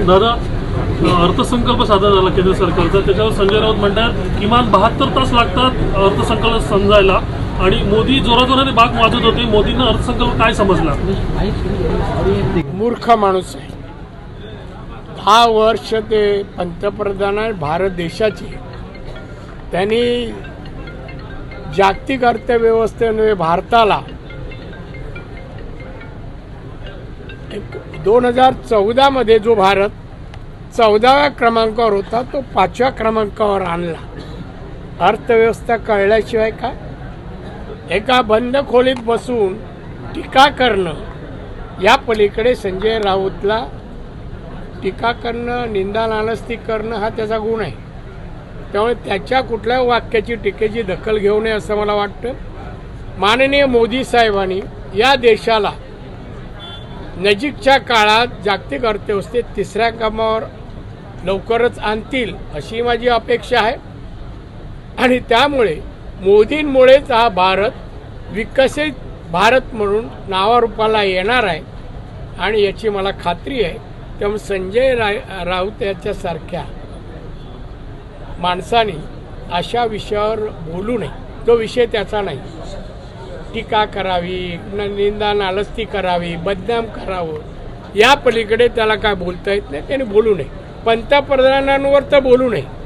दादा, अर्थसंकल्प सादर झाला केंद्र सरकारचा, त्याच्यावर संजय राऊत म्हणतात किमान 72 तास लागतात अर्थसंकल्प समजायला, आणि मोदी जोराजोराने बाग वाजत होते. मोदींना अर्थसंकल्प काय समजला? मूर्ख माणूस आहे. 10 वर्ष ते पंतप्रधान आहे भारत देशाची. त्यांनी जागतिक अर्थव्यवस्थेने भारताला 2014 मध्ये जो भारत 14व्या क्रमांकावर होता तो 5व्या क्रमांकावर आणला. अर्थव्यवस्था कळल्याशिवाय का? एका बंद खोलीत बसून टीका करणं, या पलीकडे संजय राऊतला टीका करणं, निंदा नालस्ती करणं हा त्याचा गुण आहे. त्यामुळे त्याच्या कुठल्या वाक्याची टीकेची दखल घेऊ नये असं मला वाटतं. माननीय मोदी साहेबांनी या देशाला नजीकच्या काळात जागतिक अर्थव्यवस्थेत 3ऱ्या क्रमांकावर लवकरच आणतील अशी माझी अपेक्षा आहे. आणि त्यामुळे मोदींमुळेच हा भारत विकसित भारत म्हणून नावारूपाला येणार आहे, आणि याची मला खात्री आहे. त्यामुळे संजय राऊत याच्यासारख्या माणसाने अशा विषयावर बोलू नये. तो विषय त्याचा नाही. टीका करावी, निंदा नालस्ती करावी, बदनाम करावं, या पलीकडे त्याला काय बोलता येत नाही. त्याने बोलू नये. पंतप्रधानांवर तर बोलू नये.